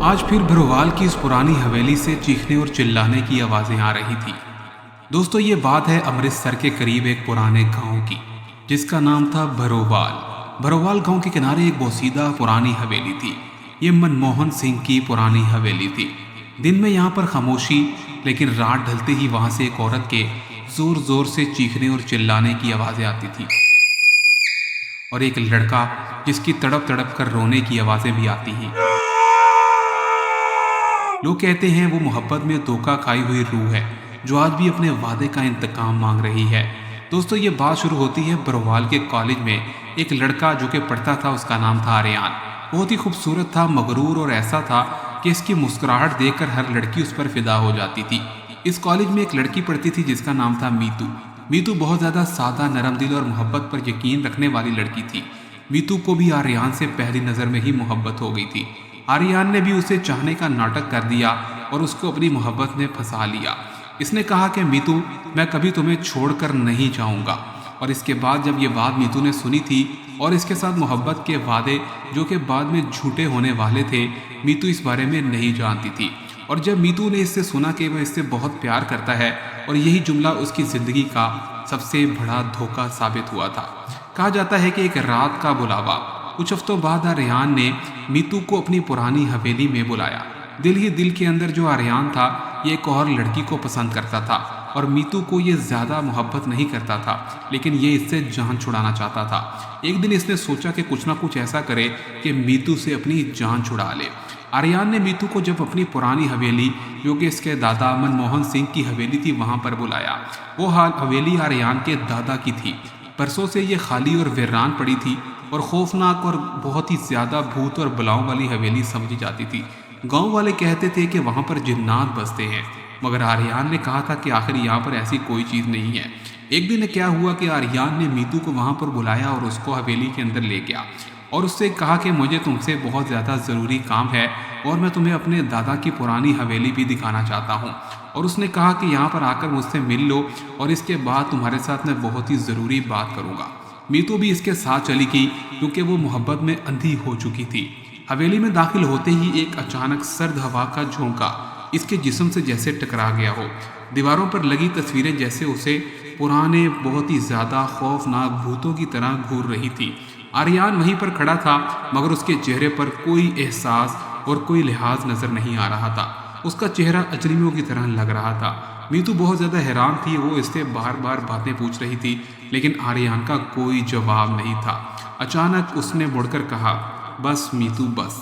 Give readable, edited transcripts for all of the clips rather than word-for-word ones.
आज फिर भरोवाल की उस पुरानी हवेली से चीखने और चिल्लाने की आवाज़ें आ रही थी। दोस्तों, ये बात है अमृतसर के करीब एक पुराने गांव की, जिसका नाम था भरोवाल। भरोवाल गांव के किनारे एक बोसीदा पुरानी हवेली थी। ये मनमोहन सिंह की पुरानी हवेली थी। दिन में यहाँ पर खामोशी, लेकिन रात ढलते ही वहाँ से एक औरत के जोर जोर से चीखने और चिल्लाने की आवाज़ें आती थी, और एक लड़का जिसकी तड़प तड़प कर रोने की आवाज़ें भी आती हैं। लोग कहते हैं वो मोहब्बत में धोखा खाई हुई रूह है, जो आज भी अपने वादे का इंतकाम मांग रही है। दोस्तों, ये बात शुरू होती है बरोवाल के कॉलेज में। एक लड़का जो कि पढ़ता था, उसका नाम था आर्यान। बहुत ही खूबसूरत था, मगरूर, और ऐसा था कि इसकी मुस्कुराहट देखकर हर लड़की उस पर फिदा हो जाती थी। इस कॉलेज में एक लड़की पढ़ती थी जिसका नाम था मीतू। मीतू बहुत ज़्यादा सादा, नरम दिल और मोहब्बत पर यकीन रखने वाली लड़की थी। मीतू को भी आर्यान से पहली नज़र में ही मोहब्बत हो गई थी। आर्यान ने भी उसे चाहने का नाटक कर दिया और उसको अपनी मोहब्बत में फंसा लिया। इसने कहा कि मीतू, मैं कभी तुम्हें छोड़कर नहीं जाऊंगा। और इसके बाद जब ये बात मीतू ने सुनी थी और इसके साथ मोहब्बत के वादे जो कि बाद में झूठे होने वाले थे, मीतू इस बारे में नहीं जानती थी। और जब मीतू ने इससे सुना कि वह इससे बहुत प्यार करता है, और यही जुमला उसकी ज़िंदगी का सबसे बड़ा धोखा साबित हुआ था। कहा जाता है कि एक रात का बुलावा, कुछ हफ्तों बाद आर्यान ने मीतू को अपनी पुरानी हवेली में बुलाया। दिल ही दिल के अंदर जो आर्यान था, ये एक और लड़की को पसंद करता था, और मीतू को ये ज़्यादा मोहब्बत नहीं करता था, लेकिन ये इससे जान छुड़ाना चाहता था। एक दिन इसने सोचा कि कुछ ना कुछ ऐसा करे कि मीतू से अपनी जान छुड़ा ले। आर्यान ने मीतू को जब अपनी पुरानी हवेली, जो कि इसके दादा मनमोहन सिंह की हवेली थी, वहाँ पर बुलाया। वो हवेली आर्यान के दादा की थी। बरसों से ये खाली और वीरान पड़ी थी, और खौफनाक और बहुत ही ज़्यादा भूत और बलाओं वाली हवेली समझी जाती थी। गांव वाले कहते थे कि वहाँ पर जिन्नात बसते हैं, मगर आर्यान ने कहा था कि आखिर यहाँ पर ऐसी कोई चीज़ नहीं है। एक दिन क्या हुआ कि आर्यान ने मीतू को वहाँ पर बुलाया और उसको हवेली के अंदर ले गया, और उससे कहा कि मुझे तुमसे बहुत ज़्यादा ज़रूरी काम है, और मैं तुम्हें अपने दादा की पुरानी हवेली भी दिखाना चाहता हूँ। और उसने कहा कि यहाँ पर आकर मुझसे मिल लो, और इसके बाद तुम्हारे साथ मैं बहुत ही ज़रूरी बात करूँगा। मीतू भी इसके साथ चली गई, क्योंकि वो मोहब्बत में अंधी हो चुकी थी। हवेली में दाखिल होते ही एक अचानक सर्द हवा का झोंका इसके जिस्म से जैसे टकरा गया हो। दीवारों पर लगी तस्वीरें जैसे उसे पुराने, बहुत ही ज़्यादा खौफनाक भूतों की तरह घूर रही थी। आर्यान वहीं पर खड़ा था, मगर उसके चेहरे पर कोई एहसास और कोई लिहाज नज़र नहीं आ रहा था। उसका चेहरा अजनबियों की तरह लग रहा था। मीतू बहुत ज़्यादा हैरान थी। वो इससे बार बार बातें पूछ रही थी, लेकिन आर्यान का कोई जवाब नहीं था। अचानक उसने मुड़कर कहा, बस मीतू, बस,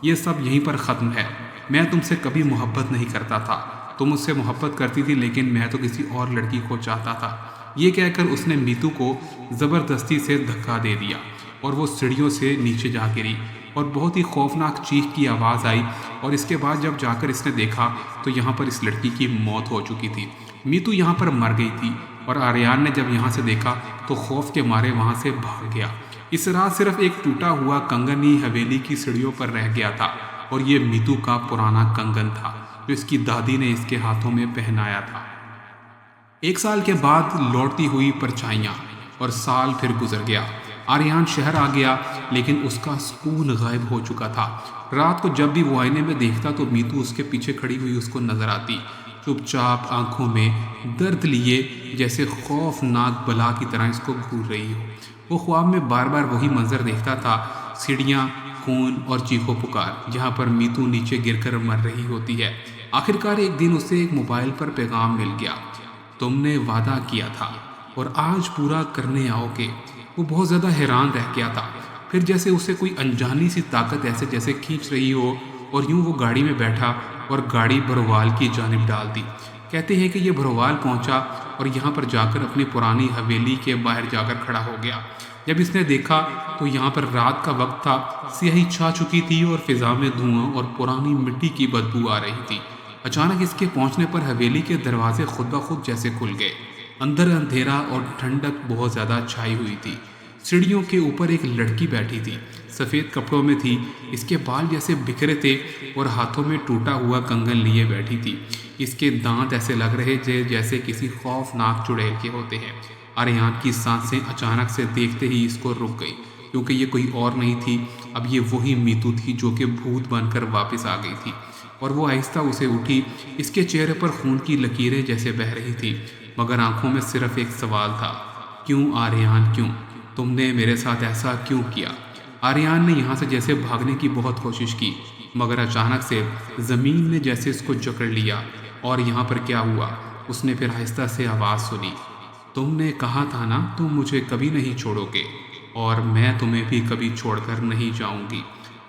ये सब यहीं पर ख़त्म है। मैं तुमसे कभी मोहब्बत नहीं करता था। तुम मुझसे मोहब्बत करती थी, लेकिन मैं तो किसी और लड़की को चाहता था। ये कहकर उसने मीतू को ज़बरदस्ती से धक्का दे दिया, और वो सीढ़ियों से नीचे जा गिरी, और बहुत ही खौफनाक चीख की आवाज़ आई। और इसके बाद जब जाकर इसने देखा तो यहाँ पर इस लड़की की मौत हो चुकी थी। मीतू यहाँ पर मर गई थी, और आर्यान ने जब यहाँ से देखा तो खौफ के मारे वहाँ से भाग गया। इस रात सिर्फ एक टूटा हुआ कंगन ही हवेली की सीढ़ियों पर रह गया था, और ये मीतू का पुराना कंगन था जो इसकी दादी ने इसके हाथों में पहनाया था। एक साल के बाद लौटती हुई परछाइयाँ, और साल फिर गुजर गया। आर्यान शहर आ गया, लेकिन उसका सुकून गायब हो चुका था। रात को जब भी वो आईने में देखता तो मीतू उसके पीछे खड़ी हुई उसको नजर आती, चुपचाप आंखों में दर्द लिए, जैसे खौफनाक बला की तरह इसको घूर रही हो। वो ख्वाब में बार बार वही मंजर देखता था, सीढ़ियाँ, खून और चीखो पुकार, जहाँ पर मीतू नीचे गिरकर मर रही होती है। आखिरकार एक दिन उसे एक मोबाइल पर पैगाम मिल गया, तुमने वादा किया था और आज पूरा करने आओगे। वो बहुत ज़्यादा हैरान रह गया था। फिर जैसे उसे कोई अनजानी सी ताकत ऐसे जैसे खींच रही हो, और यूं वो गाड़ी में बैठा और गाड़ी भरोवाल की जानिब डाल दी। कहते हैं कि ये भरोवाल पहुंचा और यहाँ पर जाकर अपनी पुरानी हवेली के बाहर जाकर खड़ा हो गया। जब इसने देखा तो यहाँ पर रात का वक्त था, स्याही छा चुकी थी और फिजा में धुआं और पुरानी मिट्टी की बदबू आ रही थी। अचानक इसके पहुंचने पर हवेली के दरवाजे खुद ब खुद जैसे खुल गए। अंदर अंधेरा और ठंडक बहुत ज़्यादा छाई हुई थी। सीढ़ियों के ऊपर एक लड़की बैठी थी, सफ़ेद कपड़ों में थी। इसके बाल जैसे बिखरे थे और हाथों में टूटा हुआ कंगन लिए बैठी थी। इसके दांत ऐसे लग रहे थे जैसे किसी खौफनाक चुड़ैल के होते हैं। आर्यान की सांसें अचानक से देखते ही इसको रुक गई। क्योंकि ये कोई और नहीं थी, अब ये वही मीतू थी जो कि भूत बनकर वापस आ गई थी। और वो आहिस्ता उसे उठी। इसके चेहरे पर खून की लकीरें जैसे बह रही थी, मगर आंखों में सिर्फ एक सवाल था, क्यों आर्यन, क्यों? तुमने मेरे साथ ऐसा क्यों किया? आर्यन ने यहाँ से जैसे भागने की बहुत कोशिश की, मगर अचानक से ज़मीन ने जैसे उसको जकड़ लिया। और यहाँ पर क्या हुआ? उसने फिर आहिस्ता से आवाज़ सुनी, तुमने कहा था ना तुम मुझे कभी नहीं छोड़ोगे, और मैं तुम्हें भी कभी छोड़कर नहीं जाऊंगी।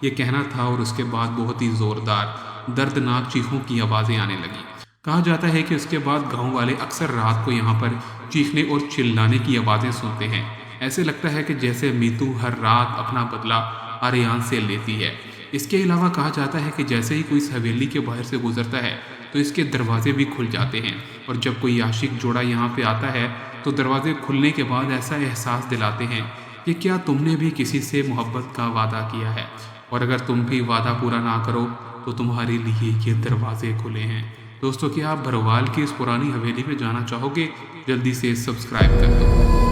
ये कहना था और उसके बाद बहुत ही ज़ोरदार दर्दनाक चीखों की आवाज़ें आने लगी। कहा जाता है कि उसके बाद गांव वाले अक्सर रात को यहाँ पर चीखने और चिल्लाने की आवाज़ें सुनते हैं। ऐसे लगता है कि जैसे मीतू हर रात अपना बदला आर्यन से लेती है। इसके अलावा कहा जाता है कि जैसे ही कोई इस हवेली के बाहर से गुजरता है तो इसके दरवाजे भी खुल जाते हैं, और जब कोई आशिक जोड़ा यहाँ पे आता है तो दरवाजे खुलने के बाद ऐसा एहसास दिलाते हैं कि क्या तुमने भी किसी से मोहब्बत का वादा किया है, और अगर तुम भी वादा पूरा ना करो तो तुम्हारे लिए ये दरवाजे खुले हैं। दोस्तों, क्या आप भरवाल की इस पुरानी हवेली में जाना चाहोगे? जल्दी से सब्सक्राइब कर दो।